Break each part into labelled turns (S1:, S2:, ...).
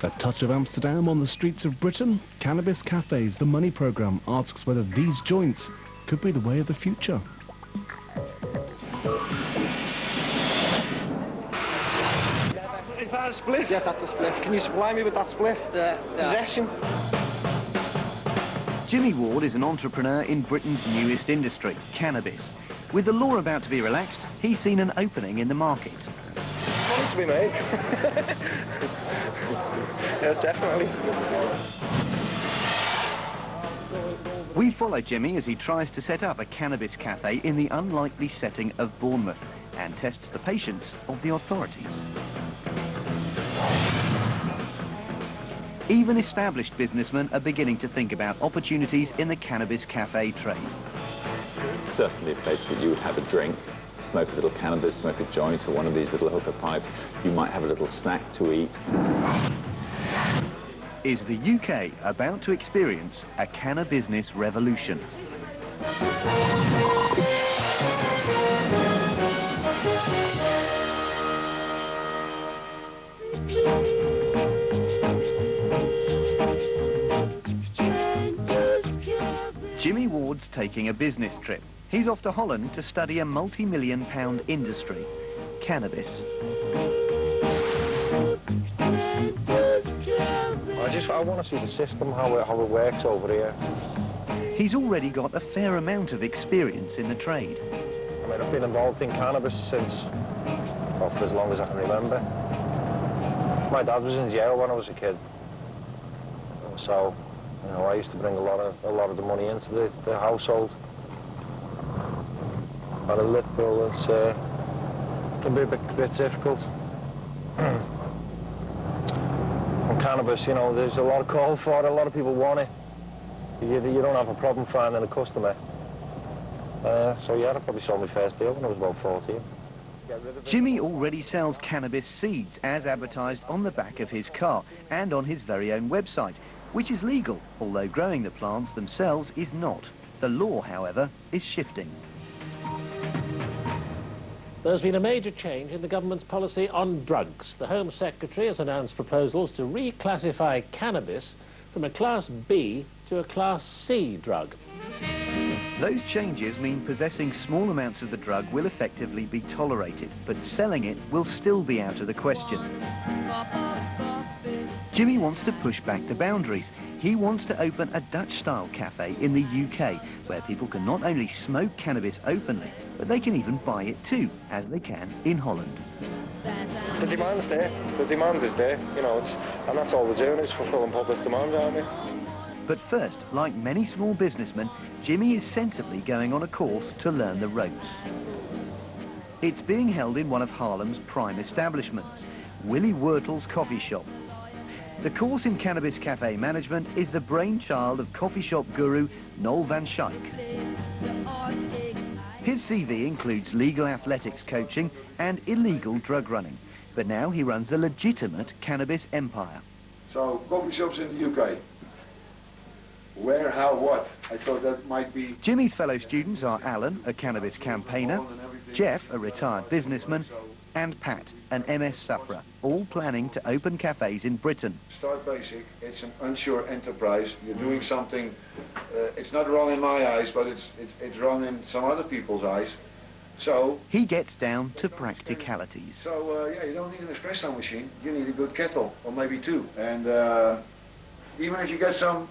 S1: A touch of Amsterdam on the streets of Britain. Cannabis Cafes, the Money Programme, asks whether these joints could be the way of the future.
S2: Is that a spliff? Yeah, that's a spliff. Can you supply me with that spliff? Yeah. Possession.
S3: Jimmy Ward is an entrepreneur in Britain's newest industry, cannabis. With the law about to be relaxed, he's seen an opening in the market.
S2: Money to be made. Yeah, definitely.
S3: We follow Jimmy as he tries to set up a cannabis cafe in the unlikely setting of Bournemouth and tests the patience of the authorities. Even established businessmen are beginning to think about opportunities in the cannabis cafe trade.
S4: It's certainly a place that you would have a drink, smoke a little cannabis, smoke a joint or one of these little hookah pipes. You might have a little snack to eat.
S3: Is the UK about to experience a cannabusiness revolution? Jimmy Ward's taking a business trip. He's off to Holland to study a multi-million-pound industry, cannabis.
S2: I want to see the system, how it works over here.
S3: He's already got a fair amount of experience in the trade.
S2: I mean, I've been involved in cannabis since, well, for as long as I can remember. My dad was in jail when I was a kid, so you know, I used to bring a lot of the money into the household. But a little, it can be a bit difficult. On cannabis, you know, there's a lot of call for it, a lot of people want it. You don't have a problem finding a customer. So yeah, I probably sold my first deal when I was about 14.
S3: Jimmy already sells cannabis seeds as advertised on the back of his car and on his very own website, which is legal, although growing the plants themselves is not. The law, however, is shifting.
S5: There's been a major change in the government's policy on drugs. The Home Secretary has announced proposals to reclassify cannabis from a Class B to a Class C drug.
S3: Those changes mean possessing small amounts of the drug will effectively be tolerated, but selling it will still be out of the question. Jimmy wants to push back the boundaries. He wants to open a Dutch-style cafe in the UK, where people can not only smoke cannabis openly, but they can even buy it too, as they can in Holland.
S2: The demand's there. The demand is there, you know, and that's all we're doing is fulfilling public demand, aren't we?
S3: But first, like many small businessmen, Jimmy is sensibly going on a course to learn the ropes. It's being held in one of Haarlem's prime establishments, Willy Wurtel's coffee shop. The course in cannabis cafe management is the brainchild of coffee shop guru Noel van Schaik. His CV includes legal athletics coaching and illegal drug running, but now he runs a legitimate cannabis empire.
S6: So, coffee shops in the UK. Where, how, what? I thought that might be...
S3: Jimmy's fellow students are Alan, a cannabis campaigner, Jeff, a retired businessman, and Pat, an MS sufferer, all planning to open cafes in Britain.
S6: Start basic. It's an unsure enterprise. You're doing something, it's not wrong in my eyes, but it's wrong in some other people's eyes. So...
S3: He gets down to practicalities.
S6: So, yeah, you don't need an espresso machine. You need a good kettle, or maybe two. And even if you get some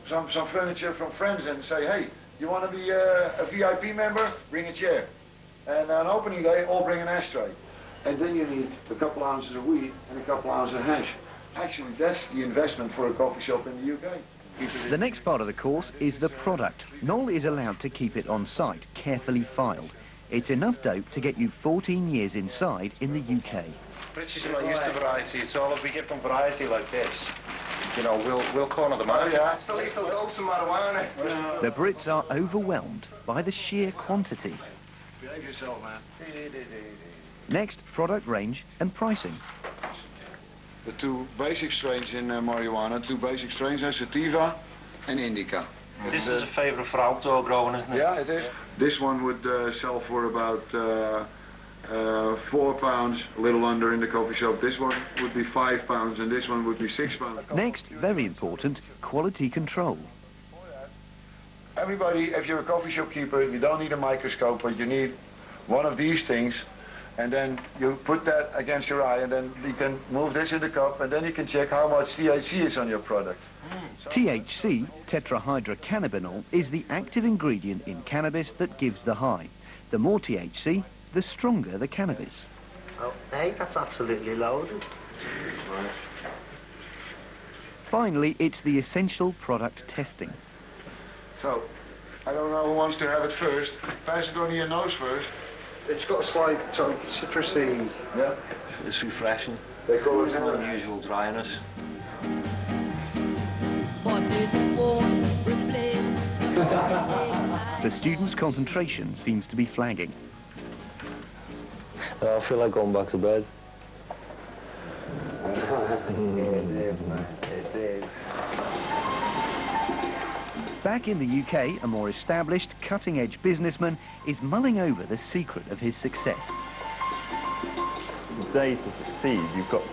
S6: furniture from friends and say, hey, you want to be a VIP member? Bring a chair. And on opening day, all bring an ashtray. And then you need a couple ounces of weed and a couple ounces of hash. Actually, that's the investment for a coffee shop in the UK.
S3: The next part of the course is the product. Noel is allowed to keep it on site, carefully filed. It's enough dope to get you 14 years inside in the UK.
S2: British are not used to variety, so if we give them variety like this, you know, we'll corner them out. Yeah, it's the lethal dose of marijuana.
S3: The Brits are overwhelmed by the sheer quantity.
S6: Behave yourself, man.
S3: Next, product range and pricing.
S6: The two basic strains in marijuana, two basic strains are sativa and indica.
S2: This is a favourite for outdoor growing, isn't it?
S6: Yeah, it is. This one would sell for about £4, a little under in the coffee shop. This one would be £5 and this one would be £6.
S3: Next, very important, quality control.
S6: Everybody, if you're a coffee shop keeper, you don't need a microscope, but you need one of these things, and then you put that against your eye, and then you can move this in the cup, and then you can check how much THC is on your product.
S3: THC, tetrahydrocannabinol, is the active ingredient in cannabis that gives the high. The more THC, the stronger the cannabis.
S7: Oh, hey, that's absolutely loaded.
S3: Finally, it's the essential product testing.
S6: So, I don't know who wants to have it first. Pass it on your nose first.
S7: It's got a slight sort of citrusy.
S6: Yeah.
S7: It's refreshing.
S6: They call it
S7: an unusual dryness.
S3: The students' concentration seems to be flagging.
S2: I feel like going back to bed.
S3: Back in the UK, a more established, cutting-edge businessman is mulling over the secret of his success.
S4: The day to succeed,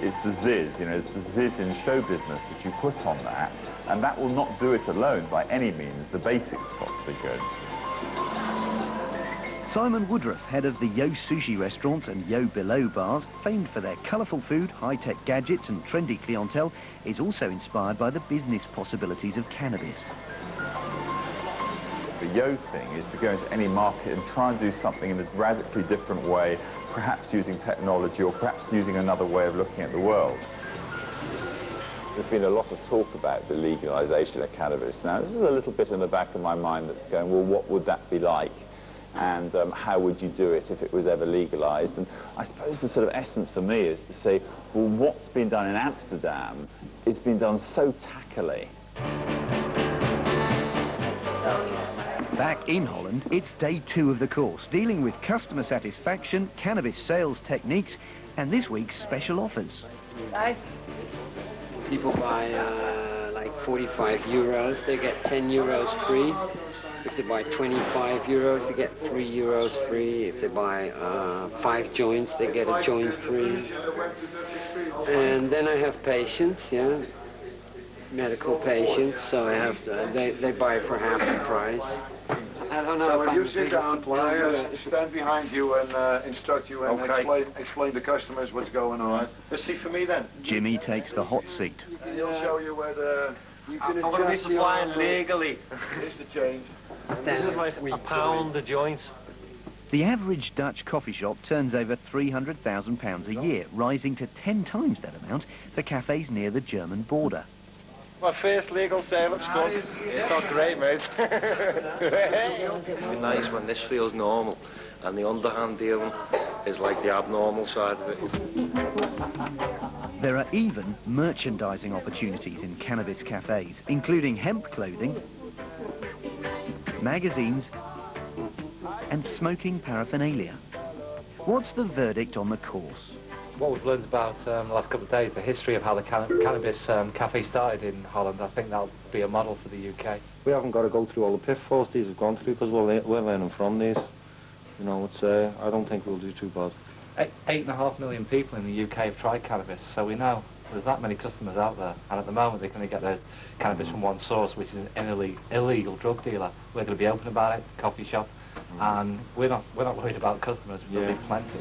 S4: it's the zizz, it's the zizz in show business that you put on that, and that will not do it alone by any means. The basics got to be good.
S3: Simon Woodruff, head of the Yo Sushi restaurants and Yo Below bars, famed for their colourful food, high-tech gadgets and trendy clientele, is also inspired by the business possibilities of cannabis.
S4: The Yo thing is to go into any market and try and do something in a radically different way, perhaps using technology or perhaps using another way of looking at the world. There's been a lot of talk about the legalisation of cannabis. Now, this is a little bit in the back of my mind that's going, well, what would that be like? And how would you do it if it was ever legalised? And I suppose the sort of essence for me is to say, well, what's been done in Amsterdam, it's been done so tackily.
S3: Back in Holland, it's day 2 of the course, dealing with customer satisfaction, cannabis sales techniques, and this week's special offers.
S8: People buy like 45 euros, they get 10 euros free. If they buy 25 euros, they get 3 euros free. If they buy 5 joints, they get a joint free. And then I have patients, yeah, medical patients, so I have they buy for half the price. I don't know.
S6: So
S8: if
S6: when
S8: I'm
S6: you sit down, I'll stand behind you and instruct you and explain to customers what's going on.
S7: Let's see for me then.
S3: Jimmy takes the hot seat.
S6: And he'll show you where the...
S7: I'm going to be supplying legally.
S6: Here's the change.
S7: This is like a pound a joint.
S3: The average Dutch coffee shop turns over £300,000 a year, rising to 10 times that amount for cafes near the German border.
S7: My first legal sale of scum. It's not great, mate. It'd be nice when this feels normal and the underhand dealing is like the abnormal side of it.
S3: There are even merchandising opportunities in cannabis cafes, including hemp clothing, magazines, and smoking paraphernalia. What's the verdict on the course?
S9: What we've learned about the last couple of days, the history of how the cannabis cafe started in Holland, I think that'll be a model for the UK.
S2: We haven't got to go through all the pitfalls these have gone through because we're learning from these. You know, it's I don't think we'll do too bad.
S9: 8.5 million people in the UK have tried cannabis, so we know there's that many customers out there, and at the moment they're going to get their cannabis from one source, which is an illegal drug dealer. We're going to be open about it, coffee shop, and we're not worried about customers. There'll be plenty.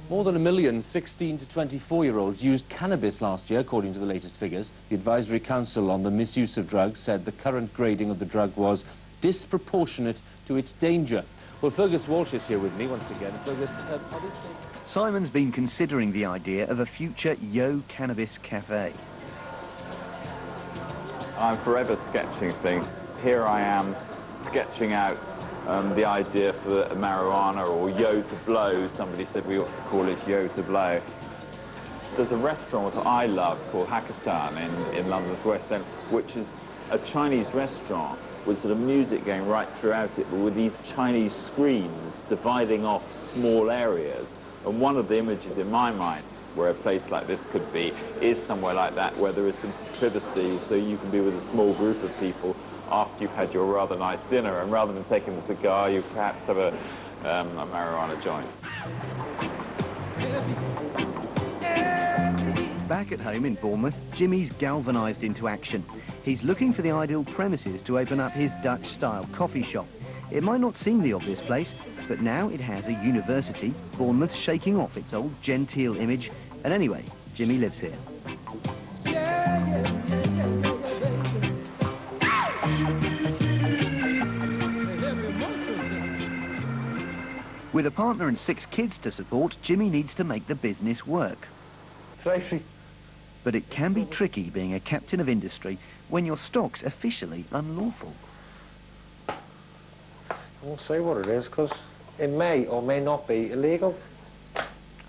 S10: More than 1 million 16 to 24-year-olds used cannabis last year, according to the latest figures. The Advisory Council on the Misuse of Drugs said the current grading of the drug was disproportionate to its danger. Well, Fergus Walsh is here with me once again. Fergus, obviously...
S3: Simon's been considering the idea of a future Yo Cannabis Cafe.
S4: I'm forever sketching things. Here I am sketching out the idea for marijuana, or yo to blow. Somebody said we ought to call it yo to blow. There's a restaurant that I love called Hazelton in London's West End, which is a Chinese restaurant with sort of music going right throughout it, but with these Chinese screens dividing off small areas. And one of the images in my mind where a place like this could be is somewhere like that, where there is some privacy, so you can be with a small group of people after you've had your rather nice dinner, and rather than taking the cigar, you perhaps have a marijuana joint.
S3: Back at home in Bournemouth, Jimmy's galvanised into action. He's looking for the ideal premises to open up his Dutch-style coffee shop. It might not seem the obvious place, but now it has a university, Bournemouth's shaking off its old genteel image, and anyway, Jimmy lives here. With a partner and 6 kids to support, Jimmy needs to make the business work.
S2: Tracy.
S3: But it can be tricky being a captain of industry when your stock's officially unlawful.
S2: I won't say what it is, because it may or may not be illegal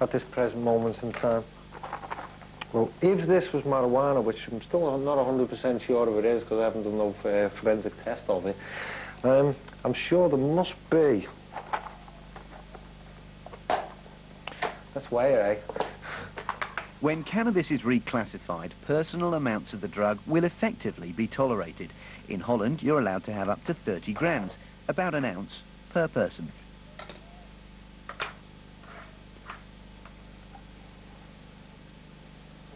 S2: at this present moment in time. Well, if this was marijuana, which I'm still not 100% sure if it is, because I haven't done no forensic test of it, I'm sure there must be. That's where, eh?
S3: When cannabis is reclassified, personal amounts of the drug will effectively be tolerated. In Holland, you're allowed to have up to 30 grams, about an ounce per person.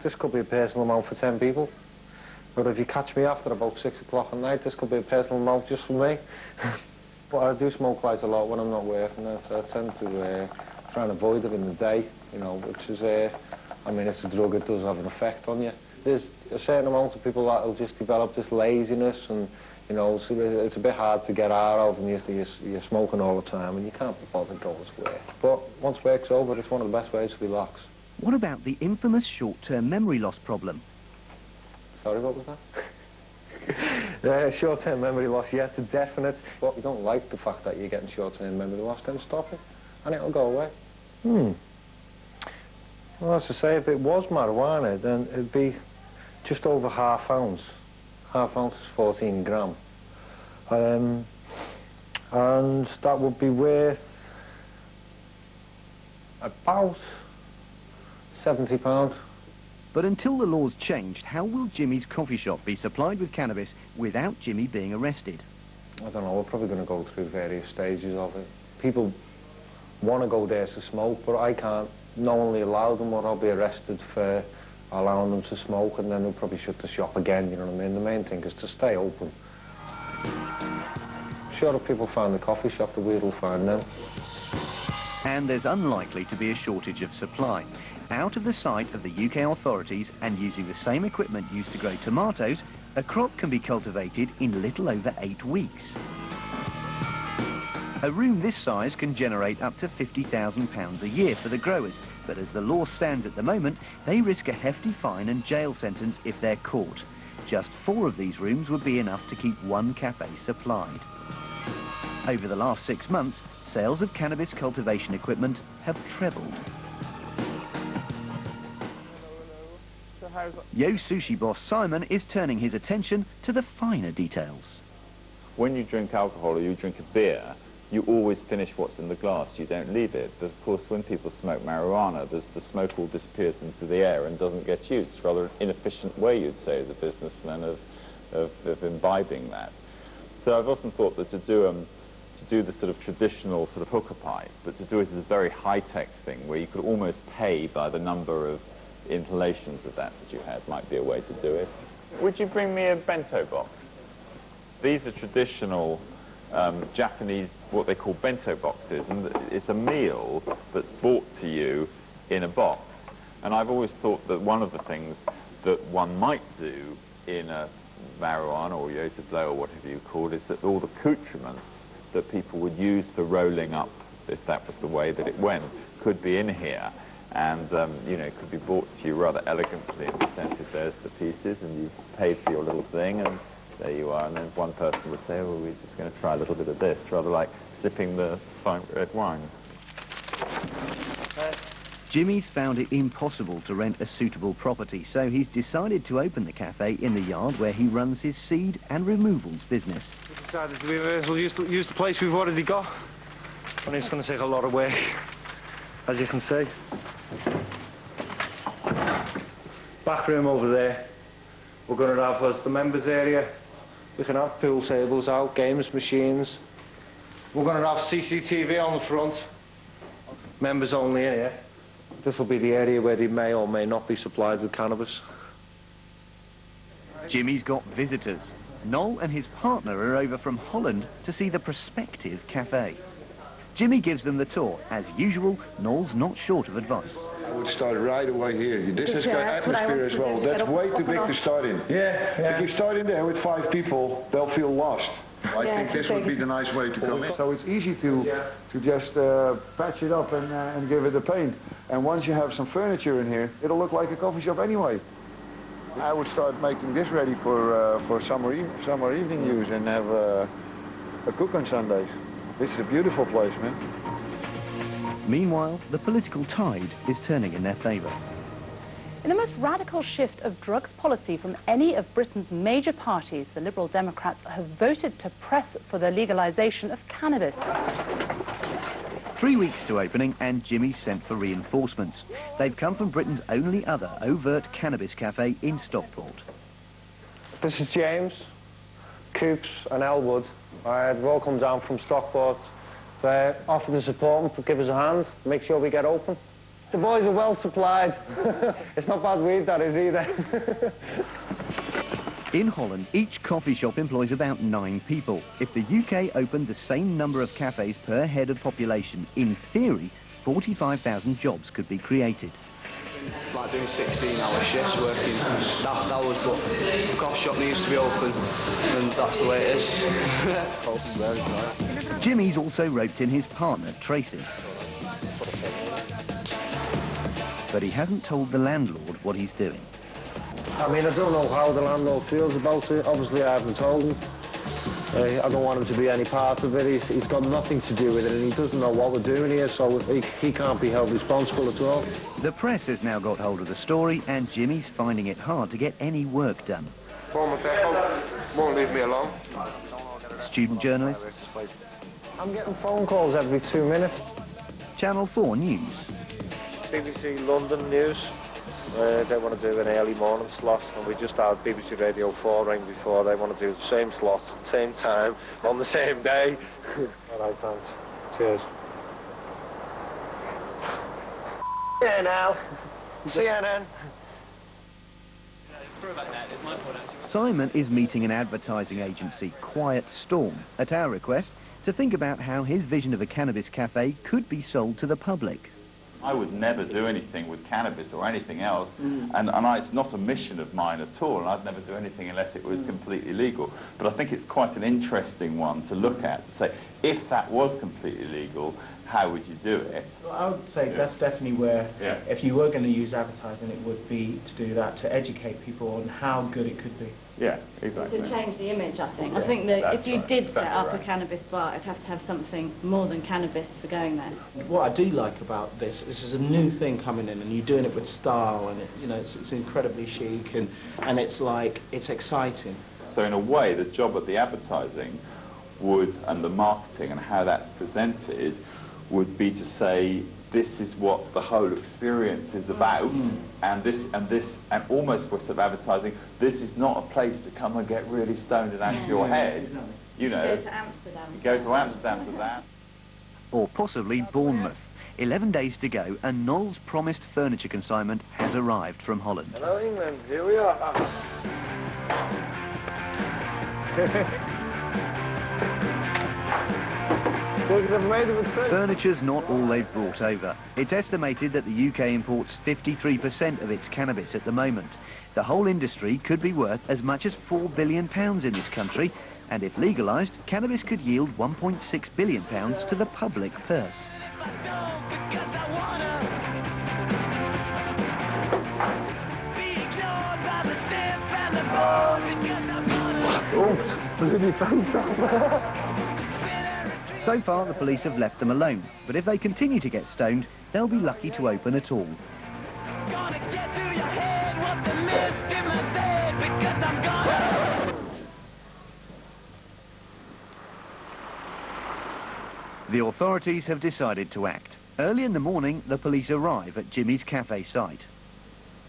S2: This could be a personal amount for 10 people. But if you catch me after about 6 o'clock at night, this could be a personal amount just for me. But I do smoke quite a lot when I'm not working. I tend to try and avoid it in the day, you know, which is, I mean, it's a drug, it does have an effect on you. There's a certain amount of people that will just develop this laziness, and, you know, it's a bit hard to get out of, and you're smoking all the time, and you can't be bothered going to work. But once work's over, it's one of the best ways to relax.
S3: What about the infamous short-term memory loss problem?
S2: Sorry, what was that? Short-term memory loss, yeah, it's a definite. But you don't like the fact that you're getting short-term memory loss, then stop it, and it'll go away. Well, as I say, if it was marijuana, then it'd be just over half ounce. Half ounce is 14 gram. And that would be worth about £70.
S3: But until the law's changed, how will Jimmy's coffee shop be supplied with cannabis without Jimmy being arrested?
S2: I don't know, we're probably going to go through various stages of it. People want to go there to smoke, but I can't knowingly allow them, or I'll be arrested for allowing them to smoke, and then they'll probably shut the shop again, you know what I mean? The main thing is to stay open. Sure, if people find the coffee shop, the weed will find them.
S3: And there's unlikely to be a shortage of supply. Out of the sight of the UK authorities, and using the same equipment used to grow tomatoes, a crop can be cultivated in little over 8 weeks. A room this size can generate up to £50,000 a year for the growers, but as the law stands at the moment, they risk a hefty fine and jail sentence if they're caught. Just 4 of these rooms would be enough to keep one cafe supplied. Over the last 6 months, sales of cannabis cultivation equipment have trebled. Yo Sushi boss Simon is turning his attention to the finer details.
S4: When you drink alcohol or you drink a beer, you always finish what's in the glass, you don't leave it. But of course, when people smoke marijuana, the smoke all disappears into the air and doesn't get used. It's rather an inefficient way, you'd say, as a businessman, of imbibing that. So I've often thought that to do the sort of traditional sort of hookah pipe, but to do it as a very high-tech thing, where you could almost pay by the number of inhalations of that you had, might be a way to do it. Would you bring me a bento box? These are traditional Japanese, what they call bento boxes, and it's a meal that's brought to you in a box. And I've always thought that one of the things that one might do in a marijuana or yota blow or whatever you call it, is that all the accoutrements that people would use for rolling up, if that was the way that it went, could be in here. And, you know, it could be brought to you rather elegantly and presented. There's the pieces, and you've paid for your little thing, and there you are. And then one person would say, oh, we're just going to try a little bit of this, rather like sipping the fine red wine.
S3: Jimmy's found it impossible to rent a suitable property, so he's decided to open the cafe in the yard where he runs his seed and removals business.
S2: We decided we may as well use the place we've already got. And it's going to take a lot of work, as you can see. Back room over there. We're going to have as the members area. We can have pool tables out, games machines. We're going to have CCTV on the front. Members only in here. This will be the area where they may or may not be supplied with cannabis.
S3: Jimmy's got visitors. Noel and his partner are over from Holland to see the prospective cafe. Jimmy gives them the tour. As usual, Noel's not short of advice.
S6: I would start right away here. This has got atmosphere as well. That's way too big to start in. Yeah. If you start in there with 5 people, they'll feel lost. I think this would be the nice way to come in. So it's easy to just patch it up and give it a paint. And once you have some furniture in here, it'll look like a coffee shop anyway. I would start making this ready for summer evening use and have a cook on Sundays. This is a beautiful place, man.
S3: Meanwhile, the political tide is turning in their favour.
S11: In the most radical shift of drugs policy from any of Britain's major parties, the Liberal Democrats have voted to press for the legalisation of cannabis.
S3: 3 weeks to opening and Jimmy's sent for reinforcements. They've come from Britain's only other overt cannabis cafe in Stockport.
S2: This is James, Coops and Elwood. They've all come down from Stockport to offer the support and give us a hand, make sure we get open. The boys are well supplied. It's not bad weed, that is, either.
S3: In Holland, each coffee shop employs about 9 people. If the UK opened the same number of cafes per head of population, in theory, 45,000 jobs could be created.
S12: Like doing 16-hour shifts working, that was, but the coffee shop needs to be open, and that's the way it is.
S3: Jimmy's also roped in his partner, Tracy. But he hasn't told the landlord what he's doing.
S2: I mean, I don't know how the landlord feels about it. Obviously, I haven't told him. I don't want him to be any part of it. He's got nothing to do with it, and he doesn't know what we're doing here, so he can't be held responsible at all.
S3: The press has now got hold of the story, and Jimmy's finding it hard to get any work done.
S2: Won't leave me alone.
S3: Student journalist.
S2: I'm getting phone calls every 2 minutes.
S3: Channel 4 News.
S2: BBC London News. They want to do an early morning slot, and we just had BBC Radio 4 ring before. They want to do the same slot, same time, on the same day. All right, thanks. Cheers. Yeah, now. CNN.
S3: Simon is meeting an advertising agency, Quiet Storm, at our request, to think about how his vision of a cannabis cafe could be sold to the public.
S4: I would never do anything with cannabis or anything else, and it's not a mission of mine at all, and I'd never do anything unless it was completely legal. But I think it's quite an interesting one to look at, to say, if that was completely legal, how would you do it?
S13: Well, I would say that's definitely where, if you were going to use advertising, it would be to do that, to educate people on how good it could be.
S4: Yeah, exactly.
S14: To change the image, I think. I think that if you did set up a cannabis bar, it'd have to have something more than cannabis for going there.
S13: What I do like about this is a new thing coming in, and you're doing it with style, and it's incredibly chic, and it's like, it's exciting.
S4: So in a way, the job of the advertising would, and the marketing and how that's presented, would be to say, this is what the whole experience is about, and almost for sort of advertising, this is not a place to come and get really stoned and out of your head. You know,
S14: go to Amsterdam.
S4: Go to Amsterdam for that.
S3: Or possibly Bournemouth. 11 days to go, and Noel's promised furniture consignment has arrived from Holland.
S2: Hello, England. Here we are.
S3: Furniture's not all they've brought over. It's estimated that the UK imports 53% of its cannabis at the moment. The whole industry could be worth as much as £4 billion in this country, and if legalised, cannabis could yield £1.6 billion to the public purse.
S2: Oops, blew my face off.
S3: So far, the police have left them alone, but if they continue to get stoned, they'll be lucky to open at all. The authorities have decided to act. Early in the morning, the police arrive at Jimmy's cafe site.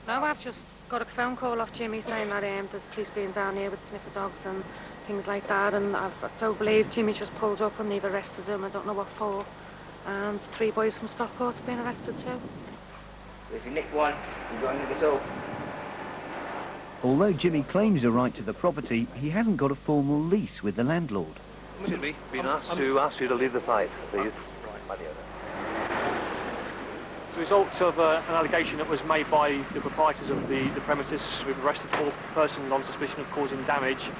S15: No, I've just got a phone call off Jimmy saying that there's police being down here with sniffer dogs and things like that, and I so believe Jimmy just pulled up and they've arrested him, I don't know what for, and 3 boys from Stockport's been arrested too.
S16: If you nick one, you've got to nick us all.
S3: Although Jimmy claims a right to the property, he hasn't got a formal lease with the landlord.
S7: Jimmy, been asked to ask you to leave the site, please.
S17: As a result of an allegation that was made by the proprietors of the premises, we've arrested 4 persons on suspicion of causing damage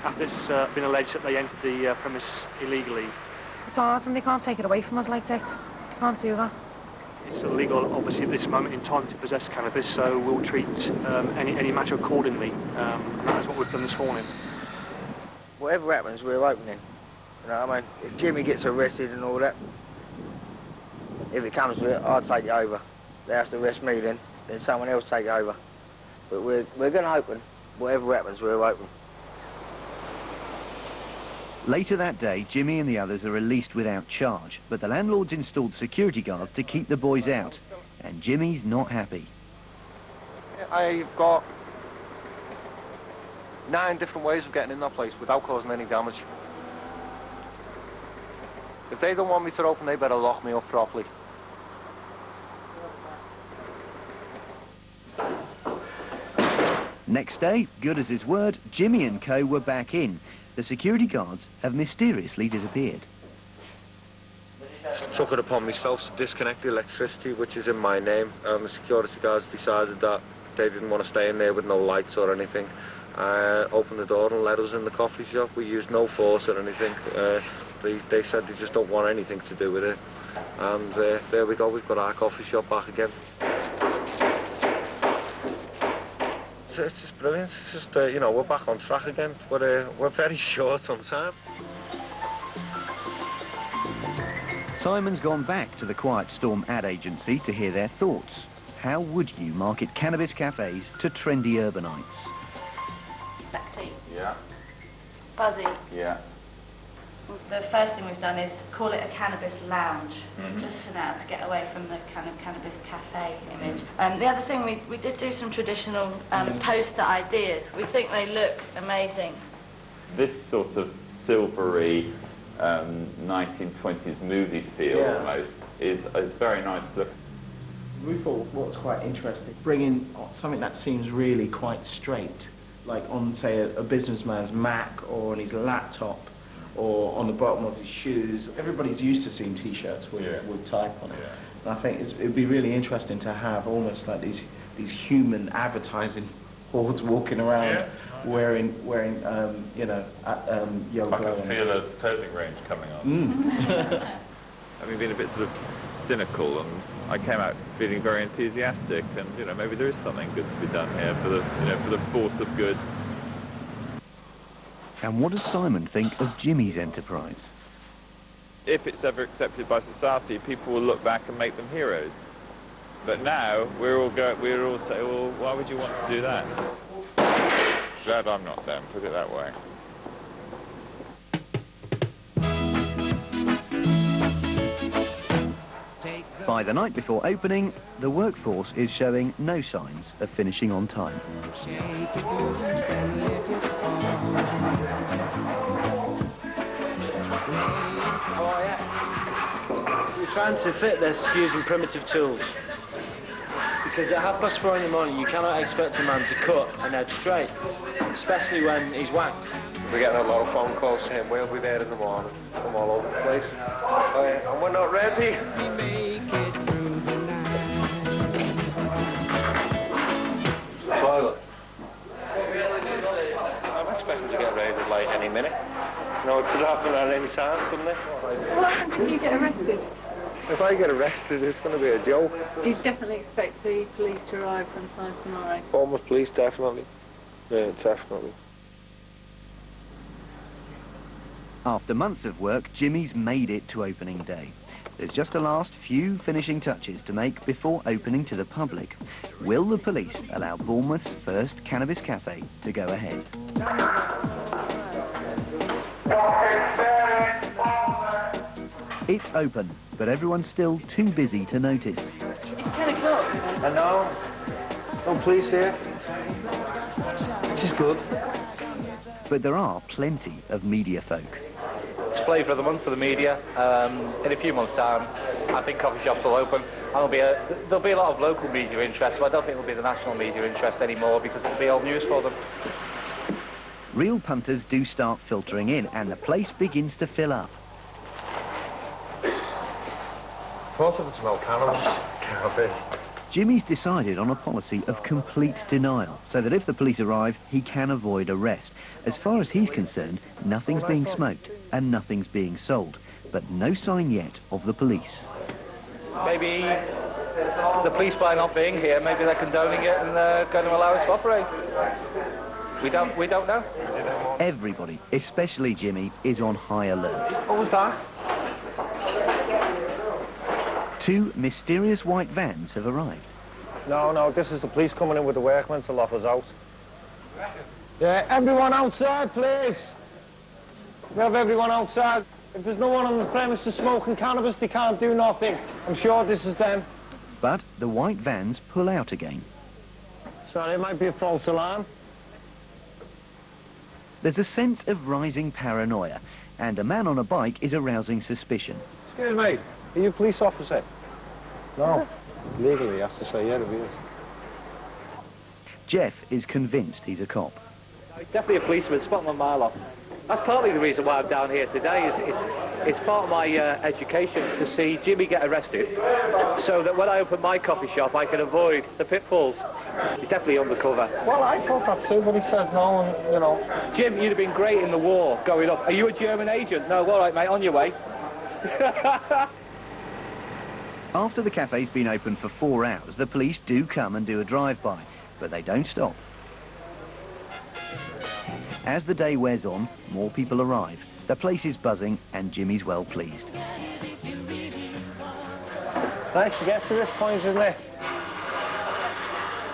S17: after it's been alleged that they entered the premise illegally.
S15: It's ours and they can't take it away from us like this. They can't do that.
S17: It's illegal, obviously, at this moment in time to possess cannabis, so we'll treat any matter accordingly, and that is what we've done this morning.
S16: Whatever happens, we're opening. You know what I mean? If Jimmy gets arrested and all that, if it comes to it, I'll take it over. They have to arrest me then someone else take it over. But we're going to open. Whatever happens, we're open.
S3: Later that day, Jimmy and the others are released without charge, but the landlord's installed security guards to keep the boys out, and Jimmy's not happy.
S7: I've got 9 different ways of getting in that place without causing any damage. If they don't want me to open, they better lock me up properly.
S3: Next day, good as his word, Jimmy and co were back in. The security guards have mysteriously disappeared.
S7: Took it upon myself to disconnect the electricity, which is in my name. The security guards decided that they didn't want to stay in there with no lights or anything. Opened the door and let us in the coffee shop. We used no force or anything. They said they just don't want anything to do with it. And there we go, we've got our coffee shop back again. It's just brilliant. It's just, you know, we're back on track again. We're very short on time.
S3: Simon's gone back to the Quiet Storm ad agency to hear their thoughts. How would you market cannabis cafes to trendy urbanites?
S14: Sexy.
S4: Yeah.
S14: Buzzy.
S4: Yeah.
S14: The first thing we've done is call it a cannabis lounge,
S4: Mm-hmm.
S14: just for now, to get away from the kind of cannabis cafe image. The other thing, we did do some traditional poster ideas. We think they look amazing.
S4: This sort of silvery 1920s movie feel almost is very nice look.
S13: We thought what's quite interesting, bringing something that seems really quite straight, like on, say, a businessman's Mac or on his laptop, or on the bottom of his shoes. Everybody's used to seeing T-shirts with type on it. Yeah. And I think it'd be really interesting to have almost like these human advertising hordes walking around wearing you know, yoga.
S4: I can feel a clothing range coming on. Having been a bit sort of cynical, and I came out feeling very enthusiastic, and you know, maybe there is something good to be done here for the, you know, for the force of good.
S3: And what does Simon think of Jimmy's enterprise?
S4: If it's ever accepted by society, people will look back and make them heroes. But now we're all say, well, why would you want to do that? Glad I'm not them, put it that way.
S3: By the night before opening, the workforce is showing no signs of finishing on time.
S18: We're trying to fit this using primitive tools. Because at 4:30 in the morning, you cannot expect a man to cut an edge straight, especially when he's whacked.
S7: We're getting a lot of phone calls saying we'll be there in the morning, from all over the place. And we're not ready. Toilet. I'm expecting to get raided like any minute. You know, it could happen at any time, couldn't it?
S14: What happens if you get arrested?
S7: If I get arrested, it's going to be a joke.
S14: Do you definitely expect the police to arrive sometime tomorrow?
S7: Bournemouth police, definitely. Yeah, definitely.
S3: After months of work, Jimmy's made it to opening day. There's just a last few finishing touches to make before opening to the public. Will the police allow Bournemouth's first cannabis cafe to go ahead? It's open, but everyone's still too busy to notice.
S14: It's 10 o'clock.
S7: I know. No police here. Which is good.
S3: But there are plenty of media folk.
S9: It's flavour of the month for the media. In a few months' time, I think coffee shops will open. And there'll be a lot of local media interest, but I don't think it'll be the national media interest anymore because it'll be old news for them.
S3: Real punters do start filtering in, and the place begins to fill up.
S2: Thought of it smell cannabis. Can't be.
S3: Jimmy's decided on a policy of complete denial, so that if the police arrive, he can avoid arrest. As far as he's concerned, nothing's being smoked and nothing's being sold, but no sign yet of the police.
S9: Maybe the police, by not being here, maybe they're condoning it and they're going to allow it to operate. We don't know.
S3: Everybody, especially Jimmy, is on high alert.
S2: What was that?
S3: 2 mysterious white vans have arrived.
S2: No, this is the police coming in with the workmen to lock us out. Yeah, everyone outside, please. We have everyone outside. If there's no one on the premises smoking cannabis, they can't do nothing. I'm sure this is them.
S3: But the white vans pull out again.
S2: Sorry, it might be a false alarm.
S3: There's a sense of rising paranoia, and a man on a bike is arousing suspicion.
S2: Excuse me, are you a police officer? No. Legally, he has to say, yeah, he is.
S3: Jeff is convinced he's a cop.
S9: Definitely a policeman, spot him a mile off. That's partly the reason why I'm down here today. It's part of my education to see Jimmy get arrested, so that when I open my coffee shop, I can avoid the pitfalls. He's definitely undercover.
S2: Well, I thought that too, but he says no, and, you know.
S9: Jim, you'd have been great in the war going up. Are you a German agent? No, all right, mate, on your way.
S3: After the cafe's been open for 4 hours, the police do come and do a drive-by, but they don't stop. As the day wears on, more people arrive. The place is buzzing, and Jimmy's well pleased.
S2: Nice to get to this point, isn't it?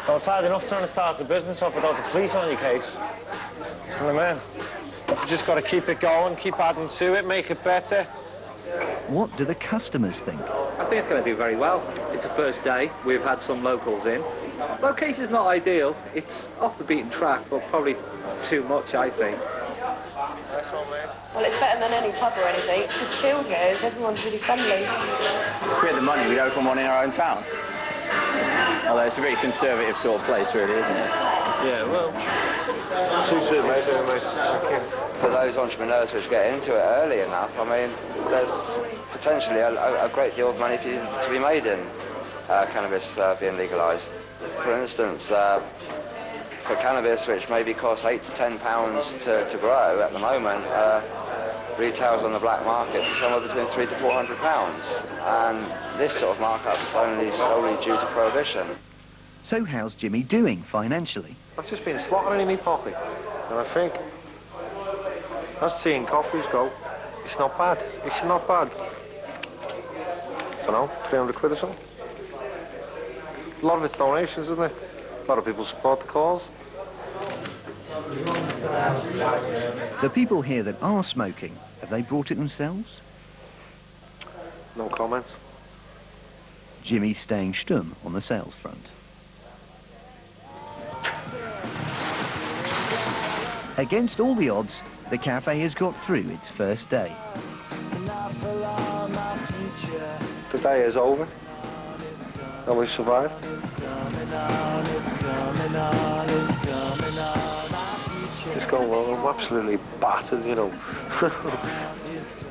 S2: So it's hard enough trying to start the business off without the police on your case. You know what I mean? You just got to keep it going, keep adding to it, make it better.
S3: What do the customers think?
S9: I think it's going to do very well. It's the first day. We've had some locals in. Location's not ideal. It's off the beaten track, but probably too much, I think.
S15: Well, it's better than any pub or anything. It's just chill here. Everyone's really friendly.
S19: If we had the money, we'd open one in our own town. Although it's a very conservative sort of place, really, isn't it?
S2: Yeah, well, too soon, mate. Thank you.
S20: For those entrepreneurs which get into it early enough, I mean, there's potentially a great deal of money to be made in cannabis being legalised. For instance, for cannabis, which maybe costs £8 to £10 to grow at the moment, retails on the black market for somewhere between £300 to £400, and this sort of markup's only solely due to prohibition.
S3: So how's Jimmy doing financially?
S2: I've just been slaughtering in my pocket, and I think, as seeing coffees go, it's not bad. It's not bad. I don't know, 300 quid or something. A lot of it's donations, isn't it? A lot of people support the cause.
S3: The people here that are smoking, have they brought it themselves?
S2: No comments.
S3: Jimmy's staying stum on the sales front. Against all the odds, the cafe has got through its first day.
S2: The day is over, and we've survived. It's going well. I'm absolutely battered, you know.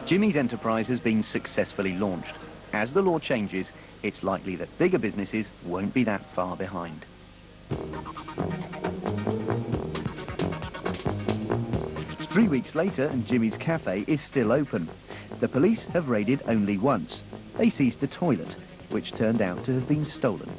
S3: Jimmy's enterprise has been successfully launched. As the law changes, it's likely that bigger businesses won't be that far behind. 3 weeks later, and Jimmy's cafe is still open. The police have raided only once. They seized a toilet, which turned out to have been stolen.